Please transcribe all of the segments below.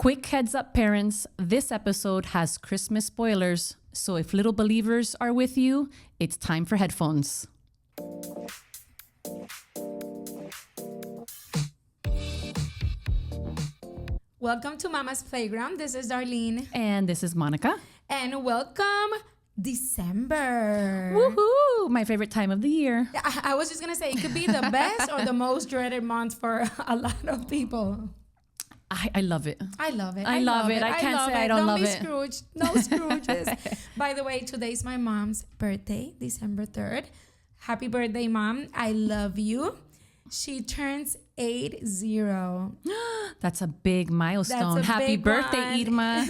Quick heads up, parents. This episode has Christmas spoilers. So if little believers are with you, it's time for headphones. Welcome to Mama's Playground. This is Darlene. And this is Monica. And welcome December. Woohoo! My favorite time of the year. I was just going to say, it could be the best or the most dreaded month for a lot of people. I love it. I love it. I love it. I can't say I don't love it. Don't be Scrooge. No Scrooges. By the way, today's my mom's birthday, December 3rd. Happy birthday, Mom. I love you. She turns 80. That's a big milestone. Happy birthday, Irma.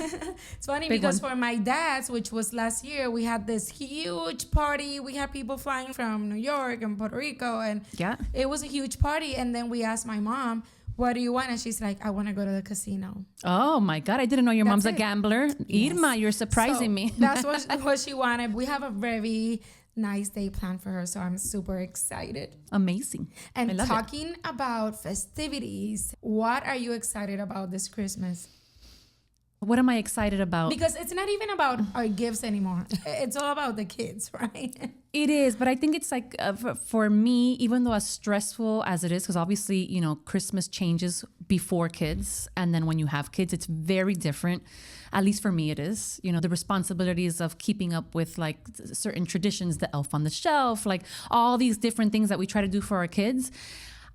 It's funny Big because one. for my dad's, which was last year, we had this huge party. We had people flying from New York and Puerto Rico, and Yeah. it was a huge party. And then we asked my mom, what do you want? And she's like, I want to go to the casino. Oh my God. I didn't know your mom's a it. gambler. Irma, you're surprising me. That's what she wanted. We have a very nice day planned for her, so I'm super excited. Amazing. I And love talking about festivities, what are you excited about this Christmas? What am I excited about? Because it's not even about our gifts anymore. It's all about the kids, right? It is, but I think it's like for me, even though as stressful as it is, because obviously, you know, Christmas changes before kids. And then when you have kids, it's very different. At least for me, it is. You know, the responsibilities of keeping up with like certain traditions, the elf on the shelf, like all these different things that we try to do for our kids.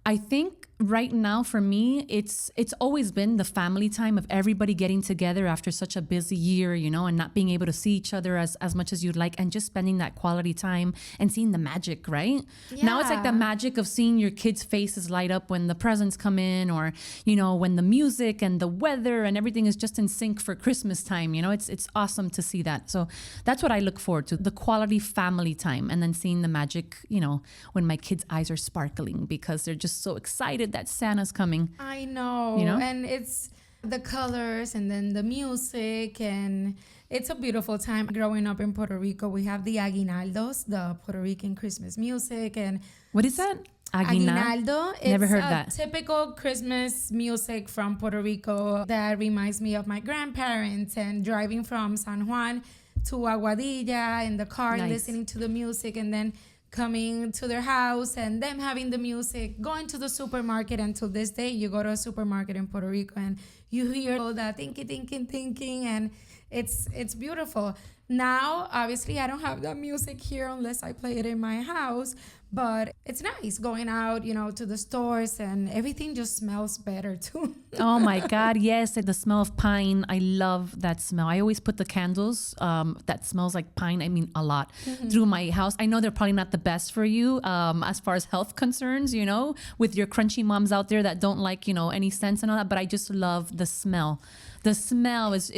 I think right now for me, it's always been the family time of everybody getting together after such a busy year, you know, and not being able to see each other as much as you'd like, and just spending that quality time and seeing the magic, right? Yeah. Now it's like the magic of seeing your kids' faces light up when the presents come in, or, you know, when the music and the weather and everything is just in sync for Christmas time, you know, it's awesome to see that. So that's what I look forward to, the quality family time, and then seeing the magic, you know, when my kids' eyes are sparkling because they're just so excited that Santa's coming. I know. You know? And it's the colors and then the music, and it's a beautiful time. Growing up in Puerto Rico, we have the aguinaldos, the Puerto Rican Christmas music. And What is that? aguinaldo. Never heard It's that. typical Christmas music from Puerto Rico that reminds me of my grandparents, and driving from San Juan to Aguadilla in the car, Nice. listening to the music, and then coming to their house and them having the music, going to the supermarket. Until this day, you go to a supermarket in Puerto Rico and you hear all that thinking, and it's beautiful. Now, obviously, I don't have that music here unless I play it in my house, but it's nice going out, you know, to the stores, and everything just smells better too. Oh my God, yes. The smell of pine. I love that smell. I always put the candles that smells like pine, I mean a lot, through my house. I know they're probably not the best for you as far as health concerns, you know, with your crunchy moms out there that don't like, you know, any scents and all that, but I just love the smell. The smell is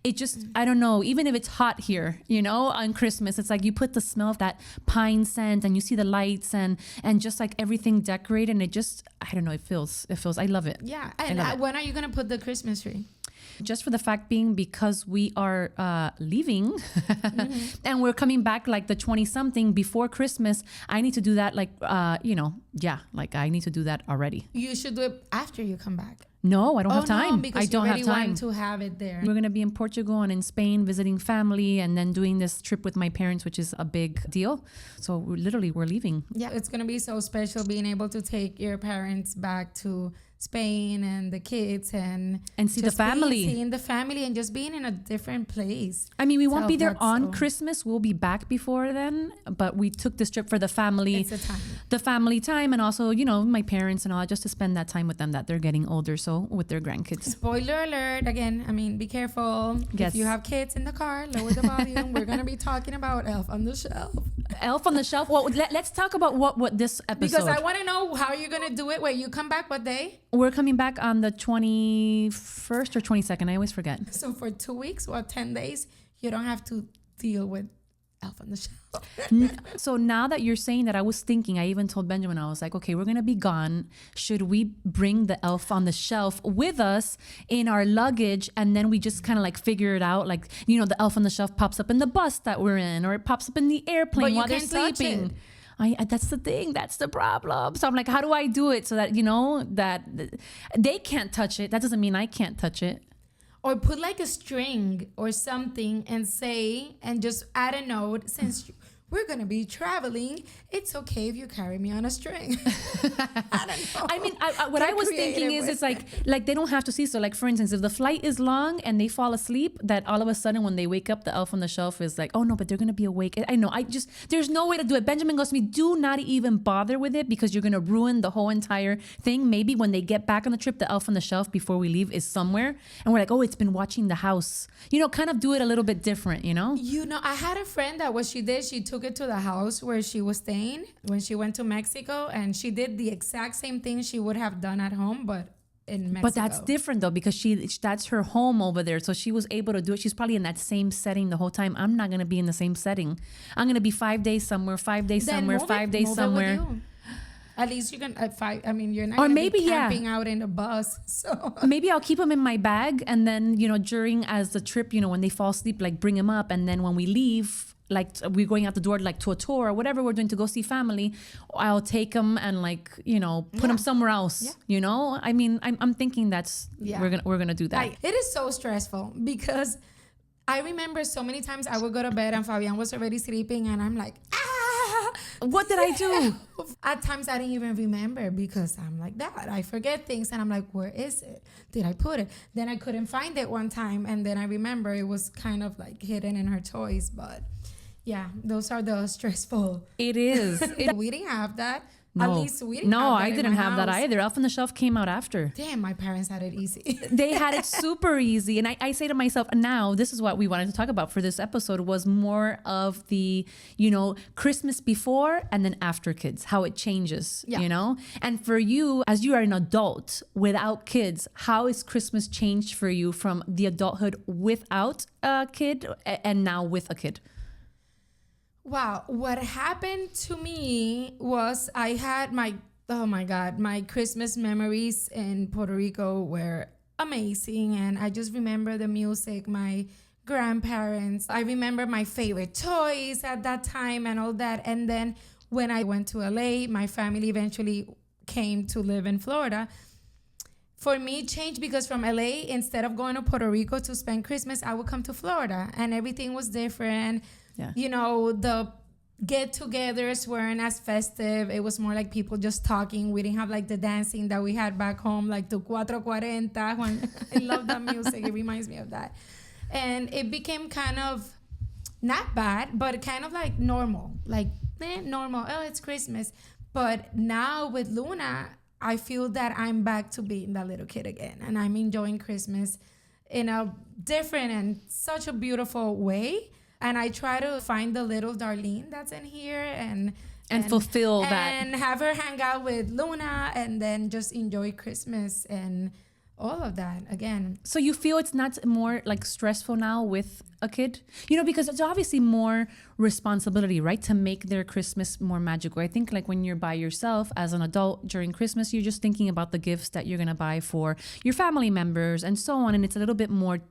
it just, I don't know, even if it's hot here, you know, on Christmas, it's like you put the smell of that pine scent and you see the lights and just like everything decorated, and it just, I don't know, it feels, I love it. Yeah. I And love it. when are you going to put the Christmas tree? Just for the fact being, because we are leaving and we're coming back like the 20 something before Christmas, I need to do that like, you know, yeah, like I need to do that already. You should do it after you come back. No, I don't have time. No, because I don't you have really time. want to have it there. We're going to be in Portugal and in Spain visiting family, and then doing this trip with my parents, which is a big deal. So we're leaving. Yeah, it's going to be so special being able to take your parents back to Spain and the kids and see the just family. seeing the family and just being in a different place. I mean, we won't So be there that's on so- Christmas. We'll be back before then, but we took this trip for the family. It's a time. The family time, and also, you know, my parents and all, just to spend that time with them, that they're getting older, so with their grandkids. Spoiler alert again. I mean, be careful. Yes. If you have kids in the car, lower the volume. We're going to be talking about Elf on the Shelf. Elf on the Shelf. Well, let's talk about what this episode. Because I want to know how you're going to do it. Wait, you come back what day? We're coming back on the 21st or 22nd. I always forget. So for 2 weeks or 10 days, you don't have to deal with Elf on the Shelf. So now that you're saying that, I was thinking, I even told Benjamin, I was like, okay, we're going to be gone. Should we bring the Elf on the Shelf with us in our luggage? And then we just kind of like figure it out. Like, you know, the Elf on the Shelf pops up in the bus that we're in, or it pops up in the airplane But you while they're can't touch sleeping. it. That's the thing. That's the problem. So I'm like, how do I do it so that, that they can't touch it? That doesn't mean I can't touch it. Or put like a string or something and just add a note, since we're going to be traveling, it's okay if you carry me on a string. I don't know. I mean, what I was thinking is it's like they don't have to see. So like, for instance, if the flight is long and they fall asleep, that all of a sudden when they wake up, the elf on the shelf is like, oh no, but they're going to be awake. I know. There's no way to do it. Benjamin goes to me, do not even bother with it because you're going to ruin the whole entire thing. Maybe when they get back on the trip, the elf on the shelf before we leave is somewhere. And we're like, oh, it's been watching the house. Kind of do it a little bit different, I had a friend that what she did, she took it to the house where she was staying when she went to Mexico, and she did the exact same thing she would have done at home, but in Mexico. But that's different though, because that's her home over there, so she was able to do it. She's probably in that same setting the whole time. I'm not going to be in the same setting. I'm going to be 5 days somewhere, 5 days somewhere, 5 days somewhere. At least you can you're not going to be camping out in a bus. So maybe I'll keep them in my bag, and then during as the trip, when they fall asleep, like bring them up, and then when we leave, like we're going out the door like to a tour or whatever we're doing to go see family, I'll take them and put them somewhere else. I mean, I'm thinking we're gonna do that. It is so stressful because I remember so many times I would go to bed and Fabian was already sleeping, and I'm like, what did I do? At times I didn't even remember because I'm like that. I forget things and I'm like, where is it? Did I put it? Then I couldn't find it one time, and then I remember it was kind of like hidden in her toys. But yeah, those are the stressful. It is. We didn't have that. No. At least we didn't have that. No, I didn't have that either. Elf on the Shelf came out after. Damn, my parents had it easy. They had it super easy. And I say to myself, now this is what we wanted to talk about for this episode, was more of the, Christmas before and then after kids, how it changes, And for you, as you are an adult without kids, how is Christmas changed for you from the adulthood without a kid and now with a kid? Wow. What happened to me was I had my Christmas memories in Puerto Rico were amazing. And I just remember the music, my grandparents. I remember my favorite toys at that time and all that. And then when I went to LA, my family eventually came to live in Florida. For me, it changed because from LA, instead of going to Puerto Rico to spend Christmas, I would come to Florida, and everything was different. Yeah. The get-togethers weren't as festive. It was more like people just talking. We didn't have like the dancing that we had back home, like to 440. I love that music. It reminds me of that. And it became kind of not bad, but kind of like normal. Like, normal. Oh, it's Christmas. But now with Luna, I feel that I'm back to being that little kid again. And I'm enjoying Christmas in a different and such a beautiful way. And I try to find the little Darlene that's in here and fulfill that. And have her hang out with Luna and then just enjoy Christmas and all of that again. So you feel it's not more like stressful now with a kid? Because it's obviously more responsibility, right? To make their Christmas more magical. I think like when you're by yourself as an adult during Christmas, you're just thinking about the gifts that you're going to buy for your family members and so on. And it's a little bit more,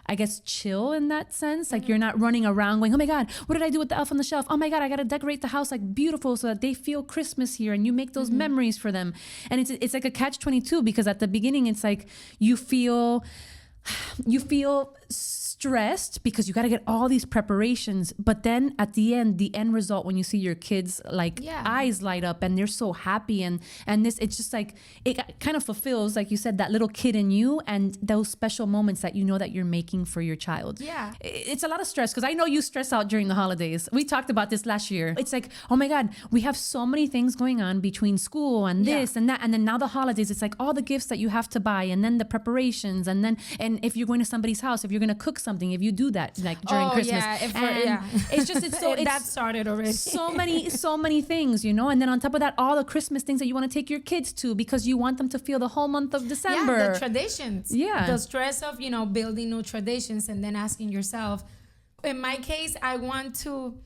I guess, chill in that sense. Like you're not running around going, oh my God, what did I do with the elf on the shelf? Oh my God, I got to decorate the house like beautiful so that they feel Christmas here, and you make those memories for them. And it's like a catch-22, because at the beginning it's like you feel stressed because you got to get all these preparations, but then at the end result, when you see your kids eyes light up and they're so happy and this, it's just like it kind of fulfills, like you said, that little kid in you and those special moments that that you're making for your child. It's a lot of stress because I know you stress out during the holidays. We talked about this last year. It's like, oh my God, we have so many things going on between school and this and that, and then now the holidays, it's like all the gifts that you have to buy, and then the preparations, and if you're going to somebody's house, if you're going to cook something, if you do that like during Christmas, it's so that started already. so many things, and then on top of that, all the Christmas things that you want to take your kids to because you want them to feel the whole month of December. The traditions, the stress of building new traditions, and then asking yourself, in my case, I want to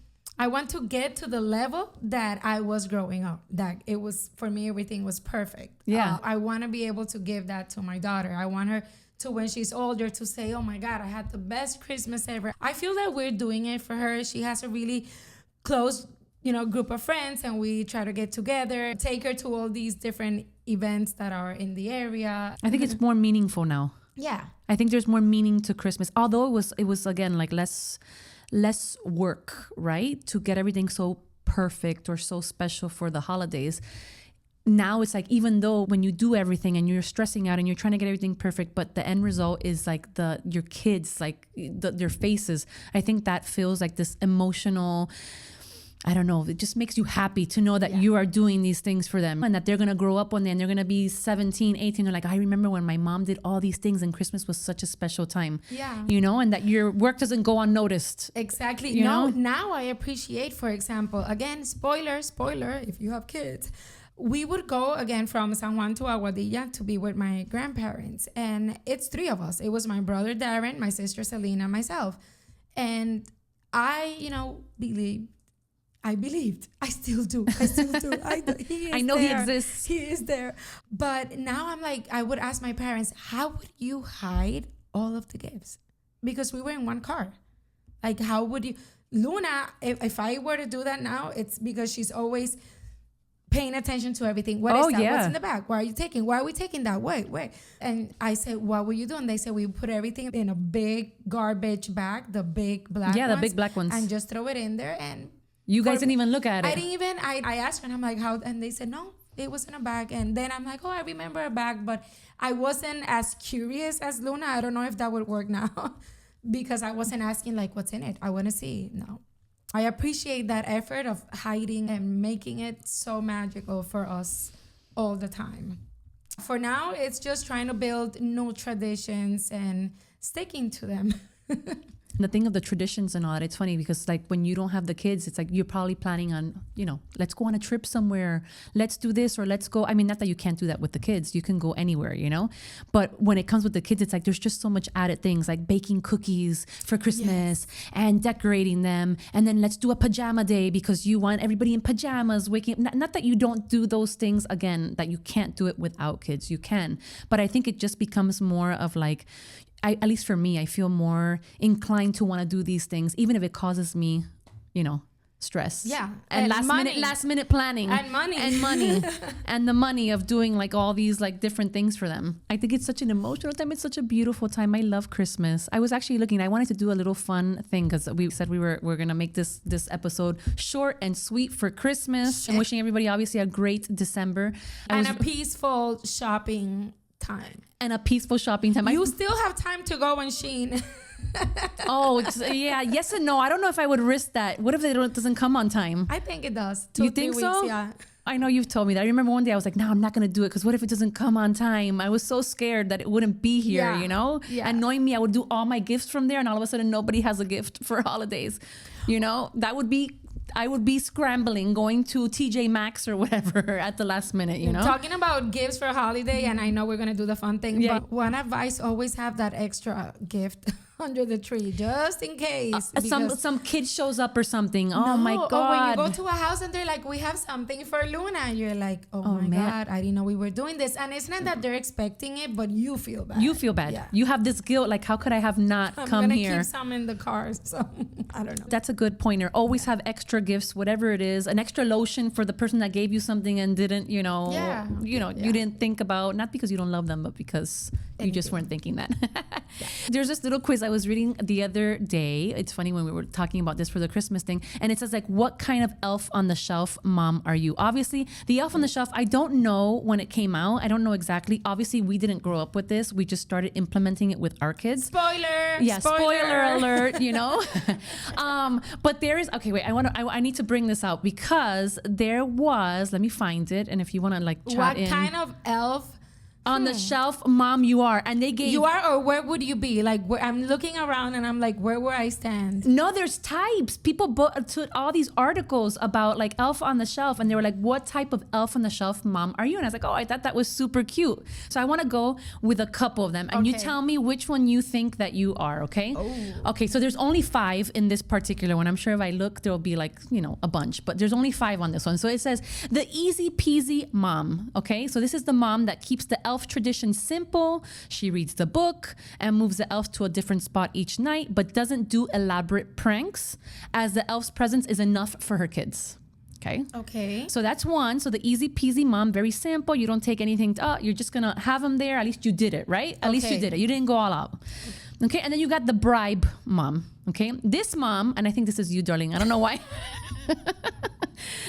get to the level that I was growing up, that it was, for me, everything was perfect. I want to be able to give that to my daughter. I want her to, when she's older, to say, oh my God, I had the best Christmas ever. I feel that we're doing it for her. She has a really close group of friends, and we try to get together, take her to all these different events that are in the area. I think it's more meaningful now. Yeah. I think there's more meaning to Christmas, although it was again like less work, right? To get everything so perfect or so special for the holidays. Now it's like, even though when you do everything and you're stressing out and you're trying to get everything perfect, but the end result is like your kids, like their faces. I think that feels like this emotional, I don't know, it just makes you happy to know that you are doing these things for them, and that they're going to grow up one day and they're going to be 17, 18. They're like, I remember when my mom did all these things and Christmas was such a special time. Yeah. And that your work doesn't go unnoticed. Exactly. You know? Now I appreciate, for example, again, spoiler, if you have kids, we would go again from San Juan to Aguadilla to be with my grandparents. And it's 3 of us. It was my brother, Darren, my sister, Selena, myself. And I believed. I still do. I know he exists. He is there. But now I'm like, I would ask my parents, how would you hide all of the gifts? Because we were in one car. Like, how would you? Luna, if I were to do that now, it's because she's always paying attention to everything. What is that? Yeah. What's in the bag? Why are you taking? Why are we taking that? Wait. And I said, what were you doing? They said, we put everything in a big garbage bag, the big black ones. Yeah, the big black ones. And just throw it in there. And you guys didn't even look at it. I asked her, and I'm like, how? And they said, no, it was in a bag. And then I'm like, oh, I remember a bag. But I wasn't as curious as Luna. I don't know if that would work now because I wasn't asking, like, what's in it? I want to see. No. I appreciate that effort of hiding and making it so magical for us all the time. For now, it's just trying to build new traditions and sticking to them. The thing of the traditions and all that, it's funny because like when you don't have the kids, it's like you're probably planning on, let's go on a trip somewhere, let's do this, or let's go. I mean, not that you can't do that with the kids, you can go anywhere, but when it comes with the kids, it's like there's just so much added things like baking cookies for Christmas and decorating them, and then let's do a pajama day because you want everybody in pajamas waking up. Not that you don't do those things, again, that you can't do it without kids, you can, but I think it just becomes more of like, at least for me, I feel more inclined to want to do these things, even if it causes me, stress. Yeah. And last minute planning. And money. And the money of doing like all these like different things for them. I think it's such an emotional time. It's such a beautiful time. I love Christmas. I was actually looking, I wanted to do a little fun thing because we said we're going to make this episode short and sweet for Christmas. And wishing everybody obviously a great December. And a peaceful shopping time. And a peaceful shopping time. You still have time to go on Shein. Yes and no. I don't know if I would risk that. What if it doesn't come on time? I think it does. You think so? Yeah. I know you've told me that. I remember one day I was like, no, I'm not going to do it because what if it doesn't come on time? I was so scared that it wouldn't be here, Yeah. And knowing me, I would do all my gifts from there and all of a sudden nobody has a gift for holidays. That would be... I would be scrambling, going to TJ Maxx or whatever at the last minute, Talking about gifts for holiday, and I know we're going to do the fun thing, but one advice, always have that extra gift under the tree, just in case. Some kid shows up or something. Oh, my God. Or when you go to a house and they're like, we have something for Luna. And you're like, oh my God, I didn't know we were doing this. And it's not that they're expecting it, but you feel bad. You feel bad. Yeah. You have this guilt. Like, how could I have not come here? I'm going to keep some in the car. So I don't know. That's a good pointer. Always have extra gifts, whatever it is. An extra lotion for the person that gave you something and didn't, you didn't think about, not because you don't love them, but because you just weren't thinking that. There's this little quiz I was reading the other day. It's funny when we were talking about this for the Christmas thing. And it says like, what kind of elf on the shelf mom are you? Obviously, the elf on the shelf, I don't know when it came out. I don't know exactly. Obviously, we didn't grow up with this. We just started implementing it with our kids. Spoiler! Yeah, spoiler alert, But there is, okay, wait, I need to bring this out because there was, let me find it. And if you want to like chat in. What kind of elf on the shelf mom you are? And they gave you are, or where would you be? Like, I'm looking around and I'm like, where would I stand? No, there's types. People took all these articles about like elf on the shelf, and they were like, what type of elf on the shelf mom are you? And I was like, oh, I thought that was super cute. So I want to go with a couple of them, and you tell me which one you think that you are. Okay. Okay, so there's only 5 in this particular one. I'm sure if I look, there'll be like, a bunch, but there's only 5 on this one. So it says the easy peasy mom. Okay, so this is the mom that keeps the elf tradition simple. She reads the book and moves the elf to a different spot each night, but doesn't do elaborate pranks, as the elf's presence is enough for her kids. Okay. Okay. So that's one. So the easy peasy mom, very simple. You don't take anything. You're just going to have them there. At least you did it, right? At least you did it. You didn't go all out. Okay. And then you got the bribe mom. Okay. This mom, and I think this is you, Darlene. I don't know why.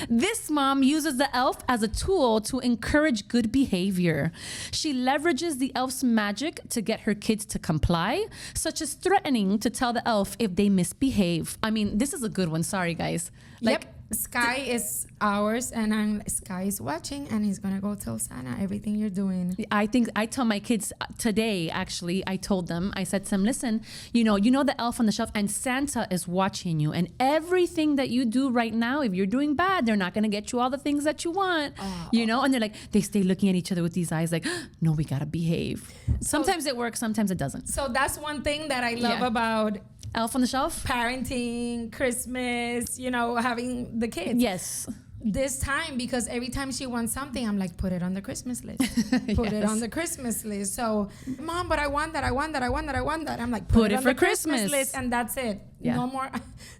This mom uses the elf as a tool to encourage good behavior. She leverages the elf's magic to get her kids to comply, such as threatening to tell the elf if they misbehave. I mean, this is a good one. Sorry, guys. Like, yep. Sky is ours, and Sky is watching, and he's gonna go tell Santa everything you're doing. I tell my kids today, actually, I told them, I said to them, listen, you know the elf on the shelf, and Santa is watching you, and everything that you do right now, if you're doing bad, they're not gonna get you all the things that you want, and they're like, they stay looking at each other with these eyes like, no, we gotta behave. Sometimes it works, sometimes it doesn't. So that's one thing that I love about Elf on the Shelf? Parenting, Christmas, having the kids. Yes. This time, because every time she wants something, I'm like, put it on the Christmas list. Put it on the Christmas list. So, Mom, but I want that. I'm like, put it on the Christmas list, and that's it. Yeah. No more.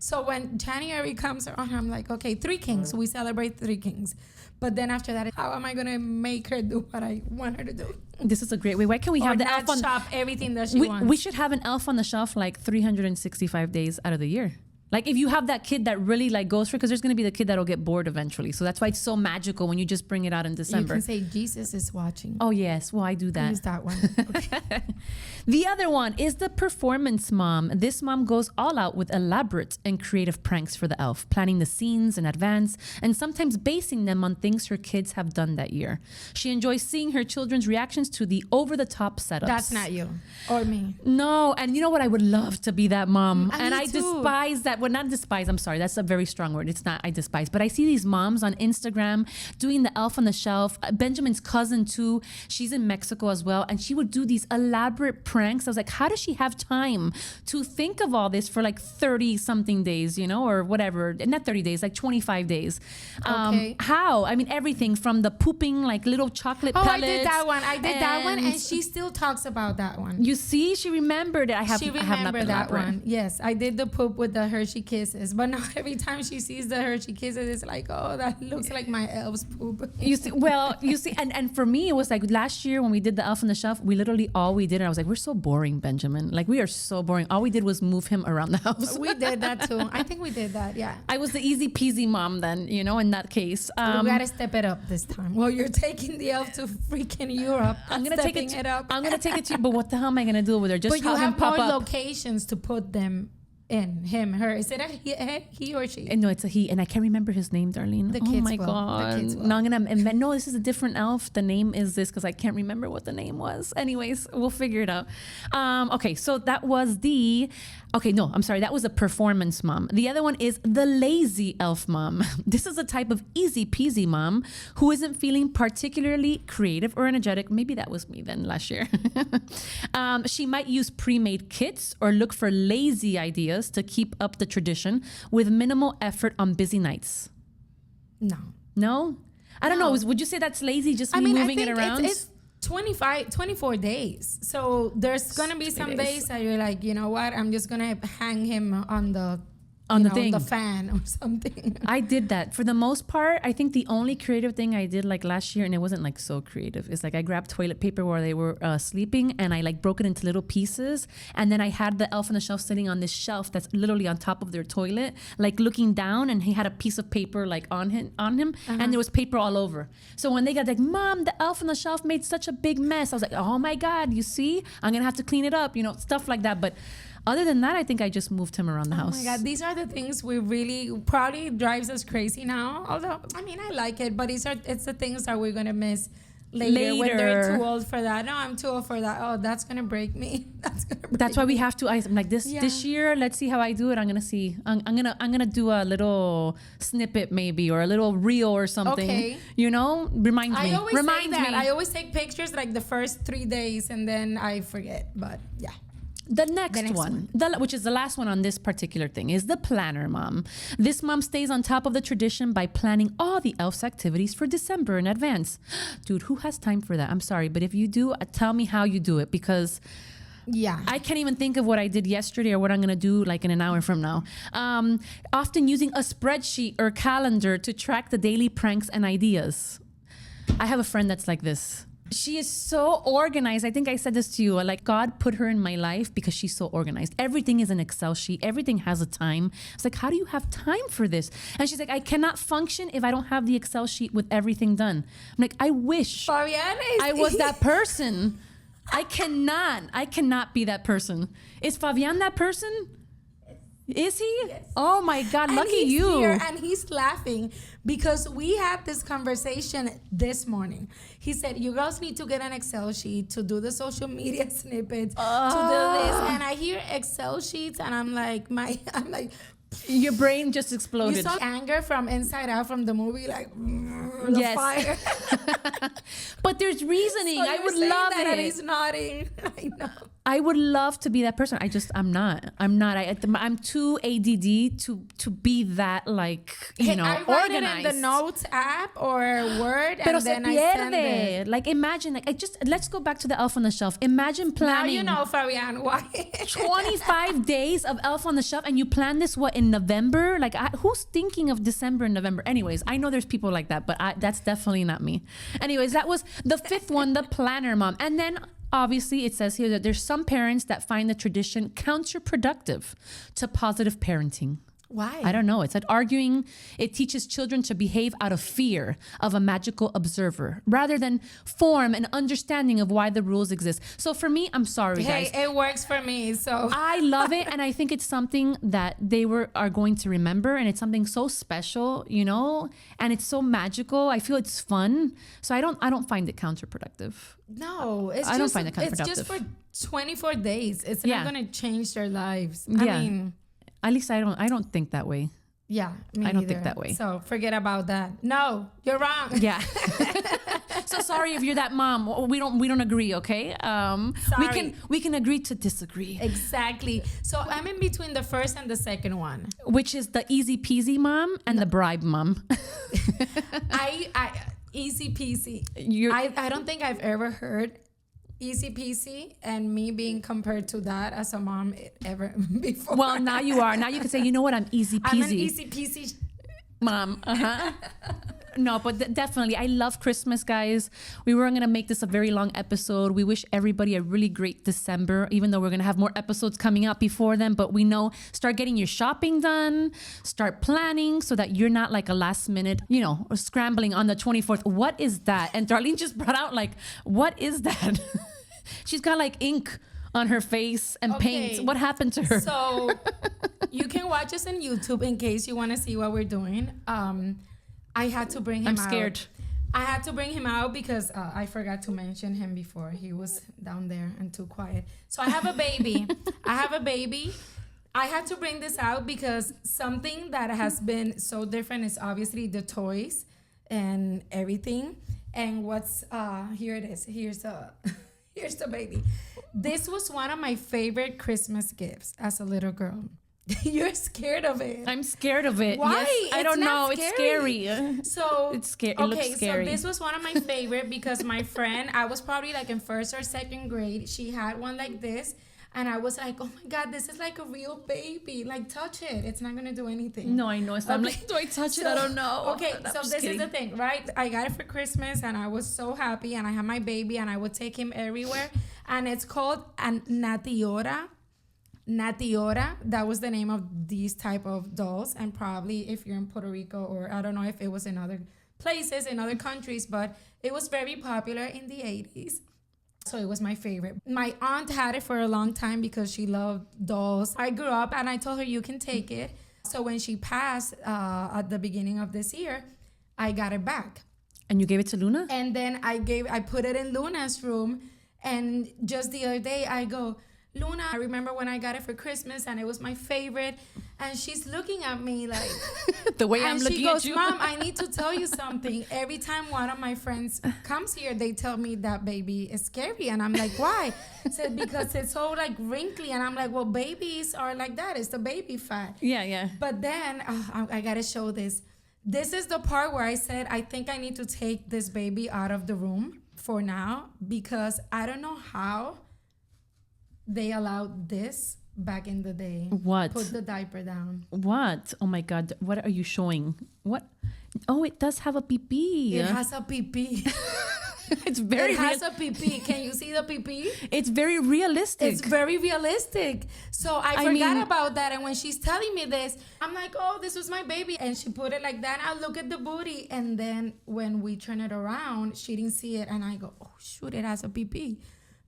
So when January comes around, I'm like, okay, Three Kings. We celebrate Three Kings. But then after that, how am I going to make her do what I want her to do? This is a great way. Why can't we have the elf on shop everything that she wants? We should have an elf on the shelf like 365 days out of the year. Like if you have that kid that really like goes for it, because there's going to be the kid that'll get bored eventually. So that's why it's so magical when you just bring it out in December. You can say Jesus is watching. Oh yes, well I do that. Use that one. Okay. The other one is the performance mom. This mom goes all out with elaborate and creative pranks for the elf, planning the scenes in advance and sometimes basing them on things her kids have done that year. She enjoys seeing her children's reactions to the over-the-top setups. That's not you or me. No, and you know what? I would love to be that mom. And I too. despise that. Well, not despise. I'm sorry. That's a very strong word. It's not I despise. But I see these moms on Instagram doing the elf on the shelf. Benjamin's cousin too. She's in Mexico as well. And she would do these elaborate pranks. I was like, how does she have time to think of all this for like 30 something days, or whatever. Not 30 days, like 25 days. Okay. How? I mean, everything from the pooping, like little chocolate pellets. I did that one. And she still talks about that one. You see, she remembered it. She remembered that one. Yes, I did the poop with the Hershey Kisses, but not every time she sees the Hershey Kisses, it's like, oh, that looks like my elf's poop. You see, and for me, it was like last year when we did the elf on the shelf, we literally all we did, and I was like, we're so boring, Benjamin. Like we are so boring. All we did was move him around the house. We did that too. I think we did that. Yeah. I was the easy peasy mom then, in that case. We gotta step it up this time. Well, you're taking the elf to freaking Europe. I'm gonna take it up. I'm gonna take it to you. But what the hell am I gonna do with her? Just but you have more locations to put them in. Him, her. Is it a he or she? No, it's a he, and I can't remember his name, Darlene. The kids oh my will. god! The kids will. No, I'm gonna invent. No, this is a different elf. The name is this because I can't remember what the name was. Anyways, we'll figure it out. Okay, so that was the. Okay, no, I'm sorry. That was a performance mom. The other one is the lazy elf mom. This is a type of easy peasy mom who isn't feeling particularly creative or energetic. Maybe that was me then last year. She might use pre-made kits or look for lazy ideas to keep up the tradition with minimal effort on busy nights. No? I don't know. Would you say that's lazy? Just moving it around? It's 24 days. So there's going to be some days that you're like, you know what? I'm just going to hang him on the thing, the fan or something. I did that for the most part. I think the only creative thing I did like last year, and it wasn't like so creative, is like I grabbed toilet paper while they were sleeping and I like broke it into little pieces, and then I had the elf on the shelf sitting on this shelf that's literally on top of their toilet, like looking down, and he had a piece of paper like on him, and there was paper all over. So when they got like, Mom, the elf on the shelf made such a big mess, I was like, oh my god, you see, I'm gonna have to clean it up, stuff like that. But other than that, I think I just moved him around the house. Oh my God, these are the things we really probably drives us crazy now. Although, I mean, I like it, but it's the things that we're going to miss later when they're too old for that. No, I'm too old for that. Oh, that's going to break me. That's why we have to. I'm like this year. Let's see how I do it. I'm gonna see. I'm gonna do a little snippet maybe or a little reel or something. Okay. Reminds me. I always say that. I always take pictures like the first 3 days and then I forget. But yeah. The next one, which is the last one on this particular thing, is the planner mom. This mom stays on top of the tradition by planning all the elf's activities for December in advance. Dude, who has time for that? I'm sorry, but if you do, tell me how you do it, because Yeah. I can't even think of what I did yesterday or what I'm going to do like in an hour from now. Often using a spreadsheet or calendar to track the daily pranks and ideas. I have a friend that's like this. She is so organized. I think I said this to you. Like, God put her in my life because she's so organized. Everything is an Excel sheet. Everything has a time. It's like, how do you have time for this? And she's like, I cannot function if I don't have the Excel sheet with everything done. I'm like, I wish I was that person. I cannot be that person. Is Fabian that person? Is he? Yes. Oh my God, And lucky he's you. here and he's laughing because we had this conversation this morning. He said, you girls need to get an Excel sheet to do the social media snippets, to do this. And I hear Excel sheets and I'm like, Your brain just you exploded. saw anger from Inside Out from the movie, like, the Yes. fire. But there's reasoning. So I you're would saying love that and it. he's nodding. I know. I would love to be that person. I'm not. I'm too ADD to be that, like, I organized. write it in the notes app or Word, Pero and then se I send pierde. it. Like, imagine, like, let's go back to the Elf on the Shelf. Imagine Now planning you know, Fabian, why. 25 days of Elf on the Shelf, and you plan this, in November? Like, who's thinking of December and November? Anyways, I know there's people like that, but that's definitely not me. Anyways, that was the fifth one, the planner mom. And then obviously it says here that there's some parents that find the tradition counterproductive to positive parenting. Why? I don't know. It said arguing, it teaches children to behave out of fear of a magical observer rather than form an understanding of why the rules exist. So for me, I'm sorry, guys. Hey, it works for me, so. I love it, and I think it's something that they are going to remember, and it's something so special, and it's so magical. I feel it's fun, so I don't find it counterproductive. No, I don't find it It's just counterproductive. for 24 days. It's Yeah. not going to change their lives. Yeah. I mean, At least I don't think that way. yeah, me I don't think neither. that way. So forget about that. No, you're wrong. Yeah. So sorry if you're that mom. We don't agree, okay? Sorry. We can agree to disagree. Exactly. So I'm in between the first and the second one. Which is the easy peasy mom and the bribe mom. I easy peasy. I don't think I've ever heard easy peasy and me being compared to that as a mom ever before. Well, now you are. Now you can say, you know what? I'm easy peasy. I'm an easy peasy mom. No, but definitely, I love Christmas, guys. We were going to make this a very long episode. We wish everybody a really great December, even though we're going to have more episodes coming out before then. But we know, start getting your shopping done, start planning so that you're not like a last minute, scrambling on the 24th. What is that? And Darlene just brought out like, what is that? She's got like ink on her face and paint. What happened to her? So you can watch us on YouTube in case you want to see what we're doing. I had to bring him out. I'm scared. I had to bring him out because I forgot to mention him before. He was down there and too quiet. So I have a baby. I had to bring this out because something that has been so different is obviously the toys and everything. And what's here it is. Here's the baby. This was one of my favorite Christmas gifts as a little girl. You're scared of it. I'm scared of it. Why? Yes, I don't know. It's scary. So it's scary. It looks scary. So this was one of my favorite because my friend, I was probably like in first or second grade. She had one like this. And I was like, oh my God, this is like a real baby. Like, touch it. It's not going to do anything. No, I know. So I'm like, do I touch it? I don't know. Okay, so this is the thing, right? I got it for Christmas and I was so happy. And I had my baby and I would take him everywhere. And it's called an Natiora. Natiora, that was the name of these type of dolls. And probably if you're in Puerto Rico, or I don't know if it was in other places, in other countries, but it was very popular in the 80s. So it was my favorite. My aunt had it for a long time because she loved dolls. I grew up and I told her, you can take it. So when she passed at the beginning of this year, I got it back. And you gave it to Luna? And then I put it in Luna's room. And just the other day I go, Luna, I remember when I got it for Christmas and it was my favorite. And she's looking at me like... the way I'm looking at you. She goes, Mom, I need to tell you something. Every time one of my friends comes here, they tell me that baby is scary. And I'm like, why? Said, because it's so like wrinkly. And I'm like, well, babies are like that. It's the baby fat. Yeah. But then I got to show this. This is the part where I said, I think I need to take this baby out of the room for now because I don't know how they allowed this back in the day. What? Put the diaper down. What? Oh my God. What are you showing? What? Oh, it does have a pee-pee. It has a pee-pee. It's very It has a pee-pee. Can you see the pee-pee? It's very realistic. It's very realistic. So I forgot mean- about that. And when she's telling me this, I'm like, oh, this was my baby. And she put it like that. I look at the booty. And then when we turn it around, she didn't see it. And I go, oh, shoot, it has a pee-pee.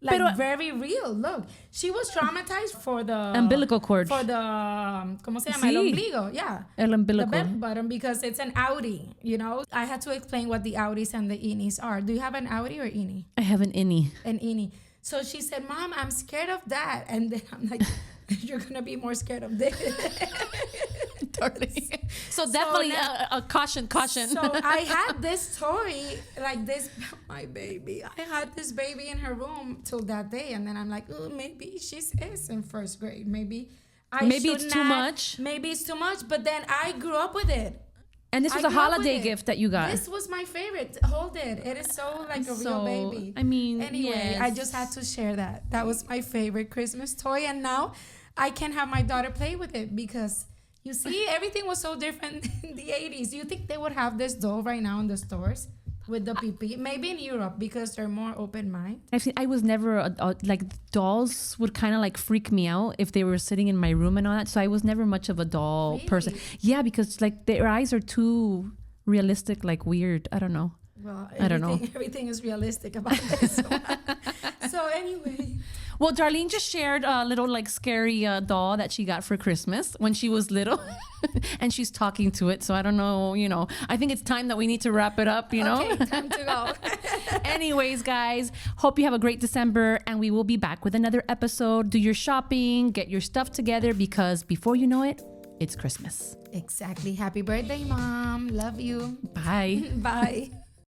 Like, Pero- very real. Look, she was traumatized for the umbilical cord. For the, ¿cómo se llama? Sí. El ombligo. Yeah. El The umbilical. belly button, because it's an outie, you know? I had to explain what the outies and the innies are. Do you have an outie or innie? I have an innie. An innie. So she said, Mom, I'm scared of that. And then I'm like, you're going to be more scared of this. Darling. So definitely now- a caution. So I had this toy, like this, my baby. I had this baby in her room till that day. And then I'm like, oh, maybe she's in first grade. Maybe Maybe it's too much. Maybe it's too much. But then I grew up with it. And this was I a grew up with holiday it. gift that you got. This was my favorite. Hold it. It is so like a real baby. I mean, Anyway, yes. I just had to share that. That was my favorite Christmas toy. And now I can have my daughter play with it because you see, everything was so different in the 80s. Do you think they would have this doll right now in the stores with the PP? Maybe in Europe because they're more open mind. I was never like dolls would kind of like freak me out if they were sitting in my room and all that. So I was never much of a doll person. Yeah, because like their eyes are too realistic, like weird. I don't know. Well, I don't know. Everything is realistic about this one. So anyway. Well, Darlene just shared a little like scary doll that she got for Christmas when she was little, and she's talking to it. So I don't know, I think it's time that we need to wrap it up, Okay, time to go. Anyways, guys, hope you have a great December, and we will be back with another episode. Do your shopping, get your stuff together, because before you know it, it's Christmas. Exactly. Happy birthday, Mom. Love you. Bye. Bye.